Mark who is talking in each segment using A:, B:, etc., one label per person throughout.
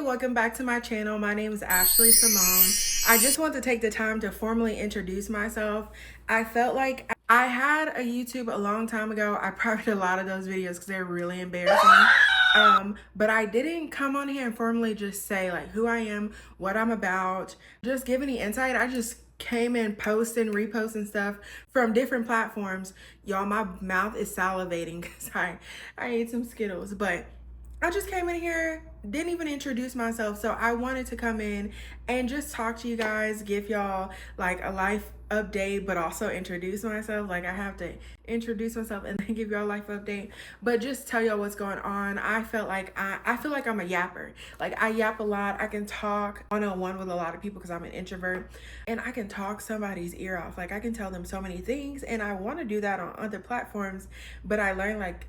A: welcome back to my channel. My name is Ashley Simone. I just want to take the time to formally introduce myself. I felt like I had a YouTube a long time ago. I probably did a lot of those videos because they're really embarrassing. But I didn't come on here and formally just say like who I am, what I'm about, just give any insight. I just came in posting, reposting stuff from different platforms. Y'all, my mouth is salivating because I ate some Skittles, but I just came in here, didn't even introduce myself. So I wanted to come in and just talk to you guys, give y'all like a life update, but also introduce myself. Like I have to introduce myself and then give y'all a life update, but just tell y'all what's going on. I felt like I feel like I'm a yapper. Like I yap a lot. I can talk one-on-one with a lot of people because I'm an introvert, and I can talk somebody's ear off. Like I can tell them so many things, and I want to do that on other platforms, but I learned like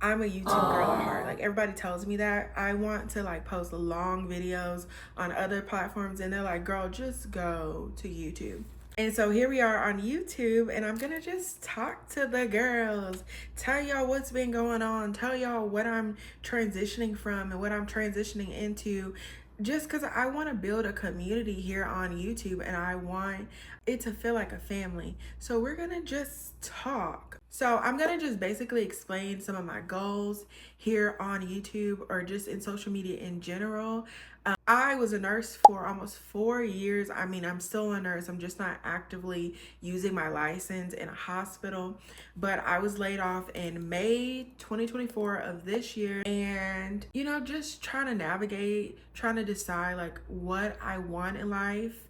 A: I'm a YouTube girl at heart. Like everybody tells me that. I want to like post long videos on other platforms, and they're like, girl, just go to YouTube. And so here we are on YouTube, and I'm gonna just talk to the girls, tell y'all what's been going on, tell y'all what I'm transitioning from and what I'm transitioning into, just because I want to build a community here on YouTube and I want it to feel like a family. So we're gonna just talk. So I'm gonna just basically explain some of my goals here on YouTube or just in social media in general. I was a nurse for almost 4 years. I mean, I'm still a nurse. I'm just not actively using my license in a hospital. But I was laid off in May 2024 of this year. And, just trying to navigate, trying to decide like what I want in life.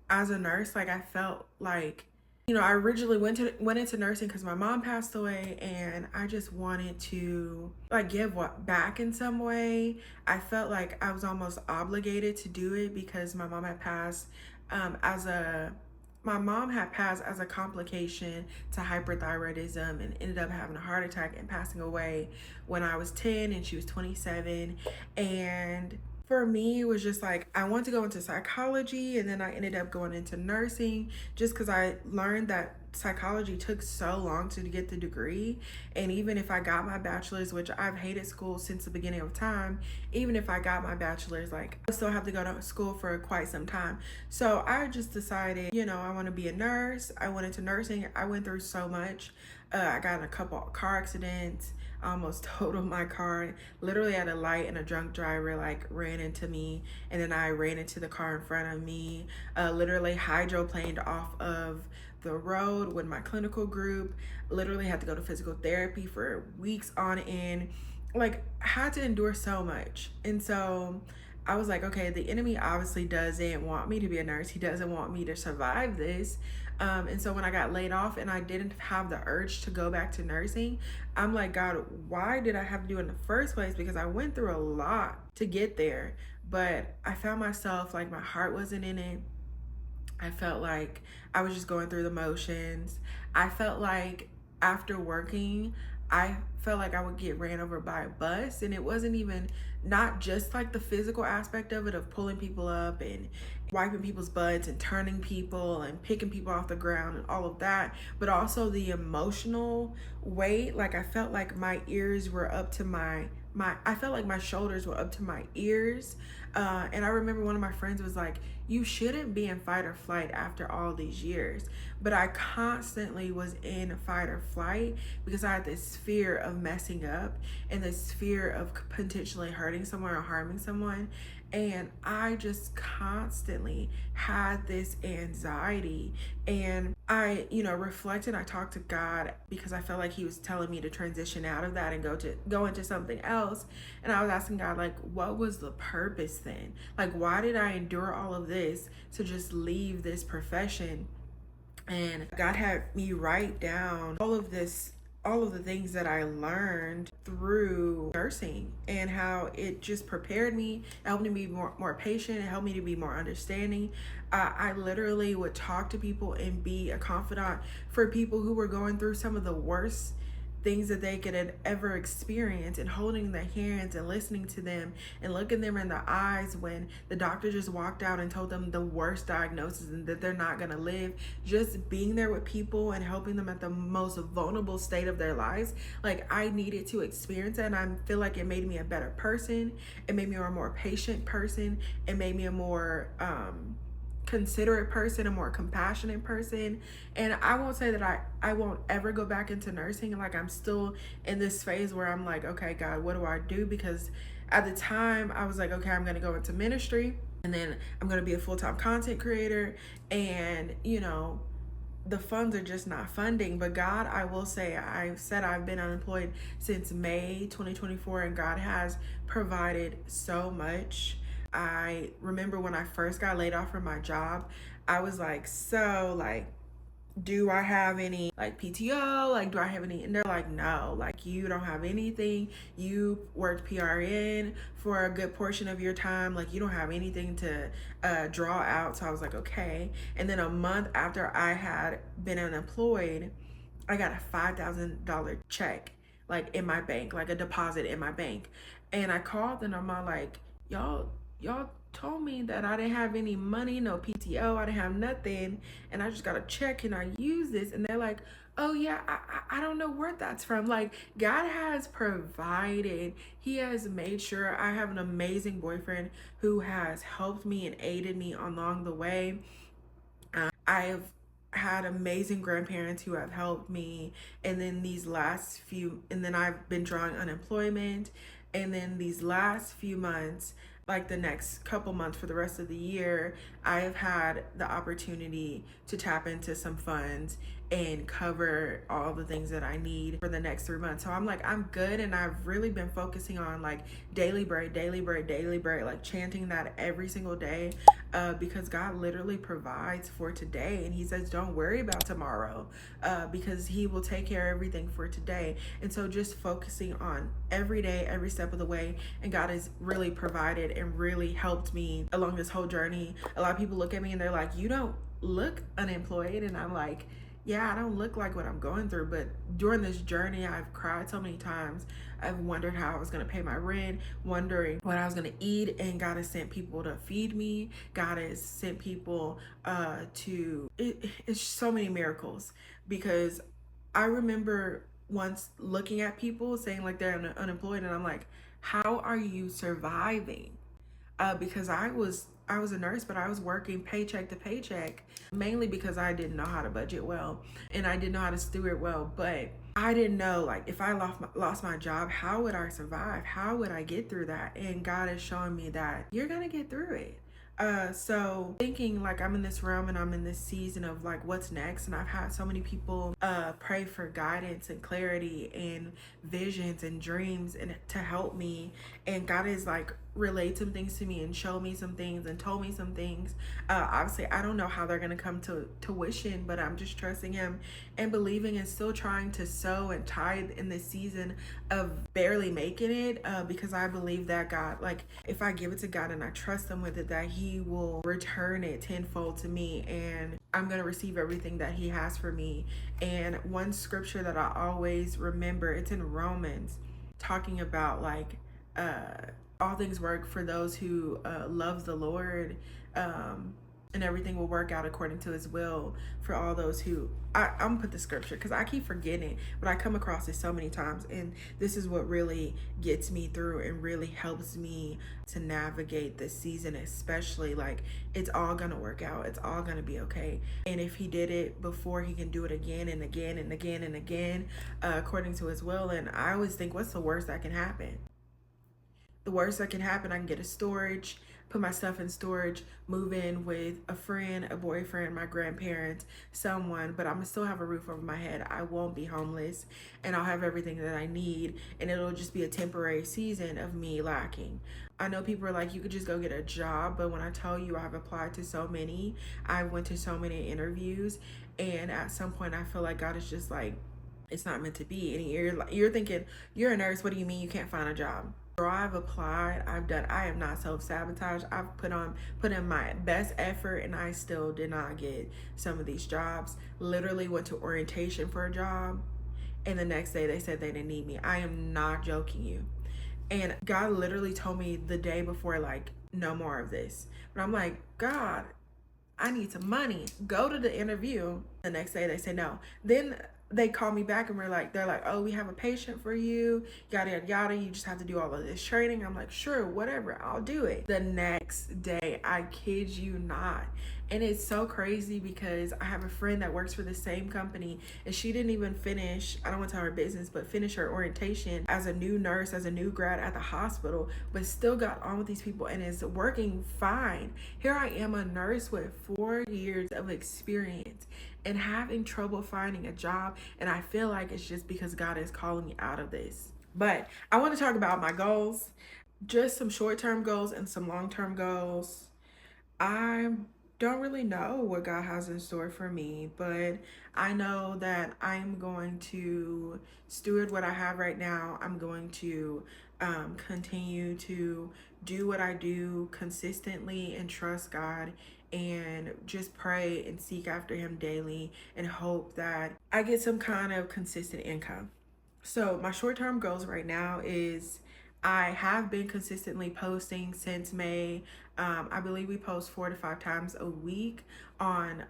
A: As a nurse, like I felt like I originally went into nursing because my mom passed away, and I just wanted to like give back in some way. I felt like I was almost obligated to do it because my mom had passed as a complication to hyperthyroidism and ended up having a heart attack and passing away when I was 10 and she was 27. And for me, it was just like I wanted to go into psychology, and then I ended up going into nursing just because I learned that psychology took so long to get the degree. And even if I got my bachelor's, which I've hated school since the beginning of time, even if I got my bachelor's, like I still have to go to school for quite some time. So I just decided, I want to be a nurse. I went into nursing. I went through so much. I got in a couple of car accidents. I almost totaled my car. Literally at a light, and a drunk driver like ran into me, and then I ran into the car in front of me. Literally hydroplaned off of the road with my clinical group. Literally had to go to physical therapy for weeks on end. Like had to endure so much. And so I was like, okay, the enemy obviously doesn't want me to be a nurse. He doesn't want me to survive this. And so when I got laid off and I didn't have the urge to go back to nursing, I'm like, God, why did I have to do it in the first place? Because I went through a lot to get there, but I found myself like my heart wasn't in it. I felt like I was just going through the motions. I felt like after working, I felt like I would get ran over by a bus, and it wasn't even not just like the physical aspect of it of pulling people up and wiping people's butts and turning people and picking people off the ground and all of that, but also the emotional weight. Like I felt like my ears were up to I felt like my shoulders were up to my ears. And I remember one of my friends was like, you shouldn't be in fight or flight after all these years. But I constantly was in fight or flight because I had this fear of messing up and this fear of potentially hurting someone or harming someone. And I just constantly had this anxiety. And I, reflected. I talked to God because I felt like he was telling me to transition out of that and go into something else. And I was asking God, like, what was the purpose then? Like, why did I endure all of this to just leave this profession? And God had me write down all of the things that I learned through nursing and how it just prepared me, it helped me be more patient, it helped me to be more understanding. I literally would talk to people and be a confidant for people who were going through some of the worst things that they could ever experience, and holding their hands and listening to them and looking them in the eyes when the doctor just walked out and told them the worst diagnosis and that they're not going to live. Just being there with people and helping them at the most vulnerable state of their lives. Like, I needed to experience that, and I feel like it made me a better person. It made me a more patient person. It made me a more considerate person, a more compassionate person. And I won't say that I won't ever go back into nursing. Like, I'm still in this phase where I'm like, okay, God, what do I do? Because at the time I was like, okay, I'm going to go into ministry, and then I'm going to be a full-time content creator, and the funds are just not funding. But God, I will say, I've said I've been unemployed since May 2024, and God has provided so much. I remember when I first got laid off from my job, I was like, so like, do I have any like PTO? Like, do I have any? And they're like, no, like, you don't have anything. You worked PRN for a good portion of your time. Like, you don't have anything to draw out. So I was like, okay. And then a month after I had been unemployed, I got a $5,000 check, like, in my bank, like a deposit in my bank. And I called and I'm all like, y'all told me that I didn't have any money, no PTO, I didn't have nothing, and I just got a check and I use this. And they're like, oh yeah, I don't know where that's from. Like, God has provided. He has made sure. I have an amazing boyfriend who has helped me and aided me along the way. I've had amazing grandparents who have helped me. And then I've been drawing unemployment. And then these last few months, like the next couple months for the rest of the year, I have had the opportunity to tap into some funds and cover all the things that I need for the next 3 months. So I'm like, I'm good. And I've really been focusing on like daily bread, daily bread, daily bread, like chanting that every single day, because God literally provides for today. And he says, don't worry about tomorrow, because he will take care of everything for today. And so just focusing on every day, every step of the way. And God has really provided and really helped me along this whole journey. A lot of people look at me and they're like, you don't look unemployed. And I'm like, yeah, I don't look like what I'm going through, but during this journey, I've cried so many times. I've wondered how I was going to pay my rent, wondering what I was going to eat, and God has sent people to feed me. God has sent people it's so many miracles, because I remember once looking at people saying like they're unemployed, and I'm like, how are you surviving? Because I was a nurse, but I was working paycheck to paycheck, mainly because I didn't know how to budget well and I didn't know how to steward well. But I didn't know, like, if I lost my job, how would I survive? How would I get through that? And God is showing me that you're gonna get through it. So thinking like I'm in this realm and I'm in this season of like what's next, and I've had so many people pray for guidance and clarity and visions and dreams and to help me, and God is like relayed some things to me and showed me some things and told me some things. Obviously I don't know how they're gonna come to tuition, but I'm just trusting him and believing and still trying to sow and tithe in this season of barely making it, because I believe that God, like, if I give it to God and I trust him with it, that he will return it tenfold to me, and I'm gonna receive everything that he has for me. And one scripture that I always remember, it's in Romans, talking about like all things work for those who love the Lord, and everything will work out according to his will for all those who I'm gonna put the scripture because I keep forgetting, but I come across it so many times, and this is what really gets me through and really helps me to navigate this season, especially. Like, it's all gonna work out, it's all gonna be okay. And if he did it before, he can do it again and again and again and again, according to his will. And I always think, what's the worst that can happen? The worst that can happen, I can get a storage, put my stuff in storage, move in with a friend, a boyfriend, my grandparents, someone, but I'm gonna still have a roof over my head. I won't be homeless, and I'll have everything that I need, and it'll just be a temporary season of me lacking. I know people are like, you could just go get a job, but when I tell you I've applied to so many, I went to so many interviews, and at some point I feel like God is just like, it's not meant to be. And you're thinking, you're a nurse, what do you mean you can't find a job? Girl, I've applied, I have not self-sabotaged. I've put in my best effort, and I still did not get some of these jobs. Literally went to orientation for a job, And the next day they said they didn't need me. I am not joking you. And God literally told me the day before, like, no more of this. But I'm like, God, I need some money. Go to the interview. The next day they say no. Then they call me back and they're like, oh, we have a patient for you, yada, yada, yada. You just have to do all of this training. I'm like, sure, whatever, I'll do it. The next day, I kid you not. And it's so crazy because I have a friend that works for the same company and she didn't even finish, I don't want to tell her business, but finish her orientation as a new nurse, as a new grad at the hospital, but still got on with these people and is working fine. Here I am, a nurse with 4 years of experience and having trouble finding a job. And I feel like it's just because God is calling me out of this. But I want to talk about my goals, just some short-term goals and some long-term goals. I don't really know what God has in store for me, but I know that I'm going to steward what I have right now. I'm going to continue to do what I do consistently and trust God and just pray and seek after Him daily and hope that I get some kind of consistent income. So my short-term goals right now is I have been consistently posting since May. I believe we post 4 to 5 times a week on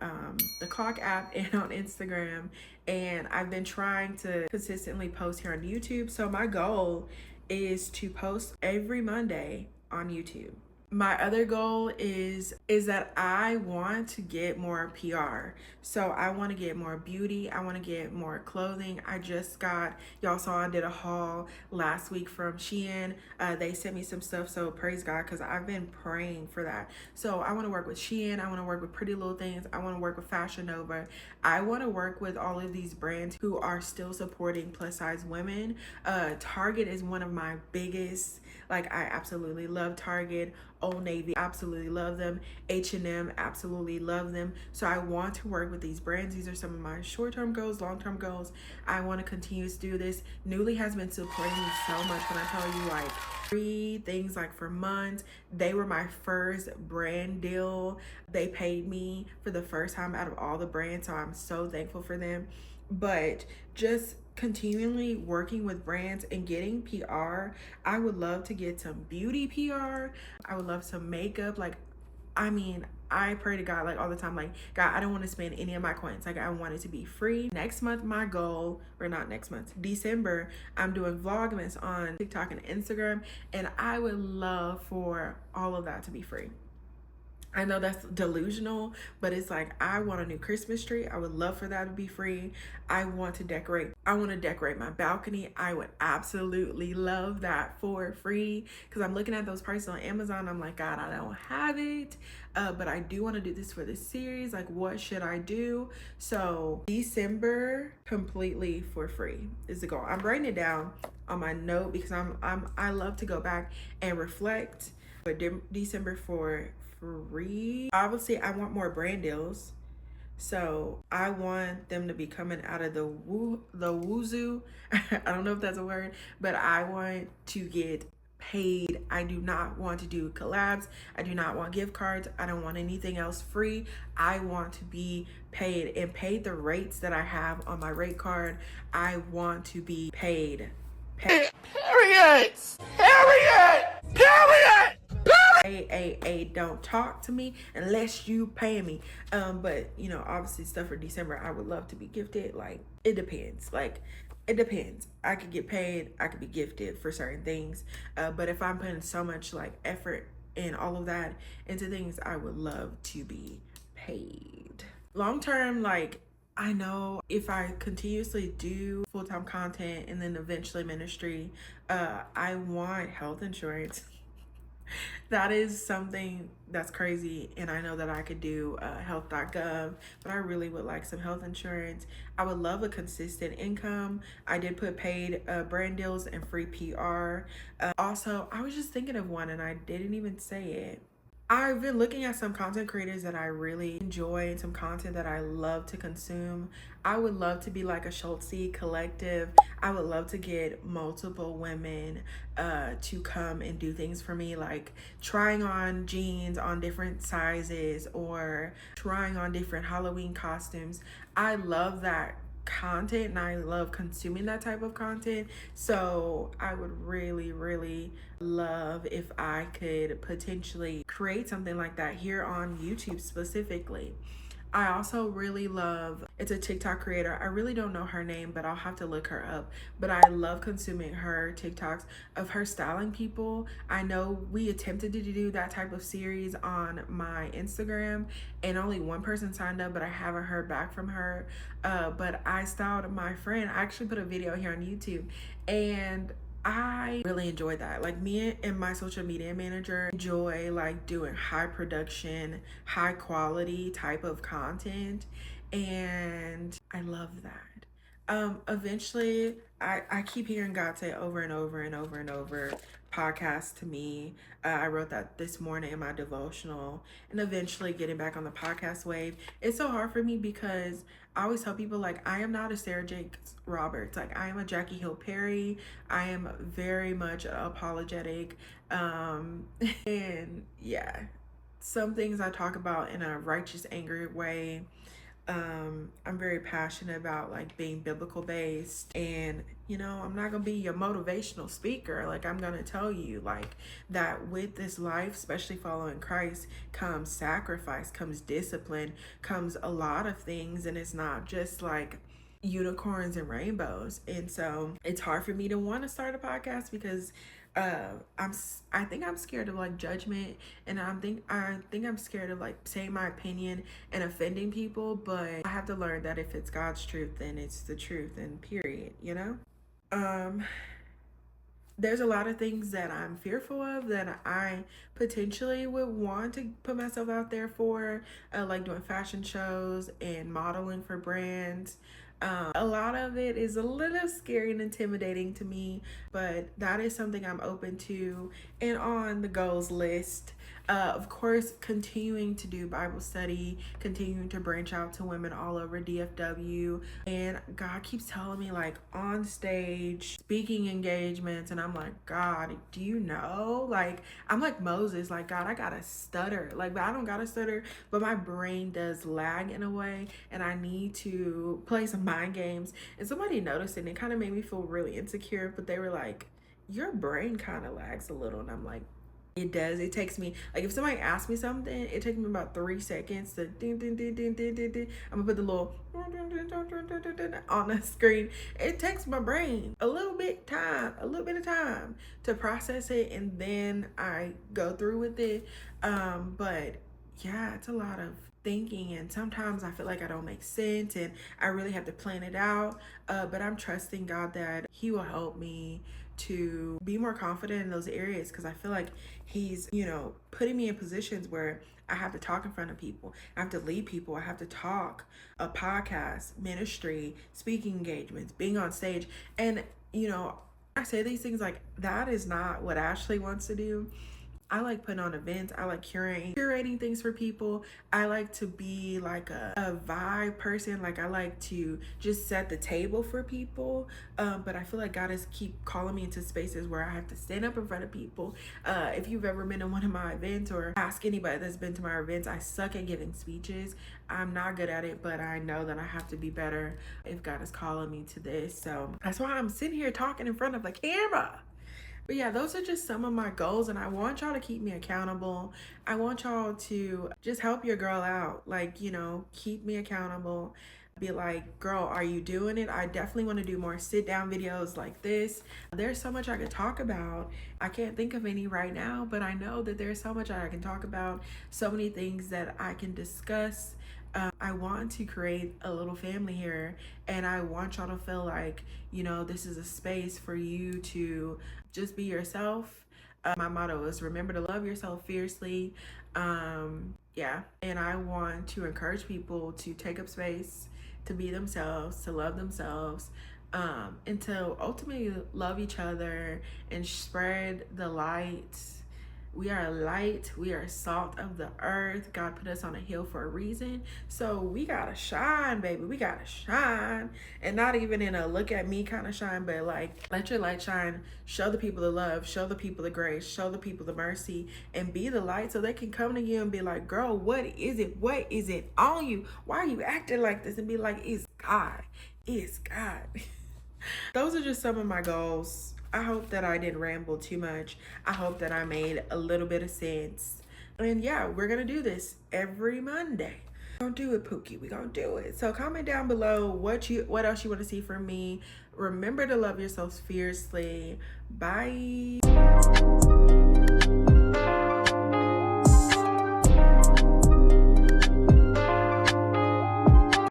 A: the Clock app and on Instagram. And I've been trying to consistently post here on YouTube. So my goal is to post every Monday on YouTube. My other goal is that I want to get more PR. So I want to get more beauty. I want to get more clothing. I just got, y'all saw I did a haul last week from Shein. They sent me some stuff, so praise God, because I've been praying for that. So I want to work with Shein. I want to work with Pretty Little Things. I want to work with Fashion Nova. I want to work with all of these brands who are still supporting plus size women. Target is one of my biggest, like, I absolutely love Target. Old Navy, absolutely love them. H&M, absolutely love them. So I want to work with these brands. These are some of my short-term goals, long-term goals. I want to continue to do this. Nuuly has been supporting me so much. When I tell you, like, free things, like, for months. They were my first brand deal. They paid me for the first time out of all the brands, so I'm so thankful for them. But just continually working with brands and getting PR. I would love to get some beauty PR. I would love some makeup. Like, I mean, I pray to God, like, all the time, like, God, I don't want to spend any of my coins. Like, I want it to be free. Next month, my goal, or not next month, December, I'm doing Vlogmas on TikTok and Instagram, and I would love for all of that to be free. I know that's delusional, but it's like, I want a new Christmas tree. I would love for that to be free. I want to decorate my balcony. I would absolutely love that for free, because I'm looking at those prices on Amazon. I'm like, God, I don't have it, but I do want to do this for this series. Like, what should I do? So December, completely for free is the goal. I'm writing it down on my note because I love to go back and reflect. But December for free. Obviously, I want more brand deals, so I want them to be coming out of the woozy. I don't know if that's a word, but I want to get paid. I do not want to do collabs. I do not want gift cards. I don't want anything else free. I want to be paid and paid the rates that I have on my rate card. I want to be paid. Period. Don't talk to me unless you pay me. But you know, obviously stuff for December, I would love to be gifted. Like, it depends. I could get paid, I could be gifted for certain things. But if I'm putting so much, like, effort and all of that into things, I would love to be paid. Long term, like, I know if I continuously do full-time content and then eventually ministry, I want health insurance. That is something that's crazy, and I know that I could do health.gov, but I really would like some health insurance. I would love a consistent income. I did put paid brand deals and free PR. Also, I was just thinking of one and I didn't even say it. I've been looking at some content creators that I really enjoy and some content that I love to consume. I would love to be like a Schultze collective. I would love to get multiple women to come and do things for me, like trying on jeans on different sizes or trying on different Halloween costumes. I love that content and I love consuming that type of content. So I would really, really love if I could potentially create something like that here on YouTube specifically. I also really love, it's a TikTok creator. I really don't know her name, but I'll have to look her up. But I love consuming her TikToks of her styling people. I know we attempted to do that type of series on my Instagram and only one person signed up, but I haven't heard back from her. But I styled my friend. I actually put a video here on YouTube and I really enjoyed that. Like, me and my social media manager enjoy like doing high production, high quality type of content, and I love that. Eventually I keep hearing God say over and over and over and over, podcast to me. I wrote that this morning in my devotional, and eventually getting back on the podcast wave. It's so hard for me because I always tell people, like, I am not a Sarah Jakes Roberts. Like, I am a Jackie Hill Perry. I am very much apologetic. And yeah, some things I talk about in a righteous, angry way. I'm very passionate about like being biblical based, and I'm not gonna be your motivational speaker. Like, I'm gonna tell you like that with this life, especially following Christ, comes sacrifice, comes discipline, comes a lot of things, and it's not just like unicorns and rainbows. And so it's hard for me to want to start a podcast because I think I'm scared of like judgment, and I think I'm scared of like saying my opinion and offending people. But I have to learn that if it's God's truth, then it's the truth, and period. um there's a lot of things that I'm fearful of that I potentially would want to put myself out there for, like doing fashion shows and modeling for brands. A lot of it is a little scary and intimidating to me, but that is something I'm open to and on the goals list. Of course, continuing to do Bible study, continuing to branch out to women all over DFW. And God keeps telling me, like, on stage, speaking engagements. And I'm like, God, do you know? Like, I'm like Moses, like, God, I gotta stutter. Like, but I don't gotta stutter, but my brain does lag in a way. And I need to play some mind games. And somebody noticed it, and it kind of made me feel really insecure. But they were like, your brain kind of lags a little. And I'm like, it does. It takes me, like, if somebody asks me something, it takes me about 3 seconds to ding, ding, ding, ding, ding, ding, ding. I'm gonna put the little on the screen. It takes my brain a little bit of time to process it, and then I go through with it. But yeah, it's a lot of thinking, and sometimes I feel like I don't make sense, and I really have to plan it out. But I'm trusting God that He will help me to be more confident in those areas, because I feel like He's putting me in positions where I have to talk in front of people, I have to lead people, I have to talk, a podcast, ministry, speaking engagements, being on stage. And I say these things, like, that is not what Ashley wants to do. I like putting on events. I like curating things for people. I like to be like a vibe person. Like, I like to just set the table for people. But I feel like God is keep calling me into spaces where I have to stand up in front of people. If you've ever been to one of my events, or ask anybody that's been to my events, I suck at giving speeches. I'm not good at it, but I know that I have to be better if God is calling me to this. So that's why I'm sitting here talking in front of the camera. But yeah, those are just some of my goals, and I want y'all to keep me accountable. I want y'all to just help your girl out. Like, keep me accountable. Be like, girl, are you doing it? I definitely want to do more sit down videos like this. There's so much I could talk about. I can't think of any right now, but I know that there's so much I can talk about, so many things that I can discuss. I want to create a little family here, and I want y'all to feel like, this is a space for you to just be yourself. My motto is remember to love yourself fiercely. Yeah, and I want to encourage people to take up space, to be themselves, to love themselves, and to ultimately love each other and spread the light. We are light. We are salt of the earth. God put us on a hill for a reason. So we gotta shine, baby. We gotta shine. And not even in a look at me kind of shine, but like, let your light shine. Show the people the love. Show the people the grace. Show the people the mercy. And be the light, so they can come to you and be like, girl, what is it? What is it on you? Why are you acting like this? And be like, it's God. is God. Those are just some of my goals. I hope that I didn't ramble too much. I hope that I made a little bit of sense. And yeah, we're gonna do this every Monday. We're gonna do it, Pookie. We're gonna do it. So comment down below what else you want to see from me. Remember to love yourselves fiercely. Bye.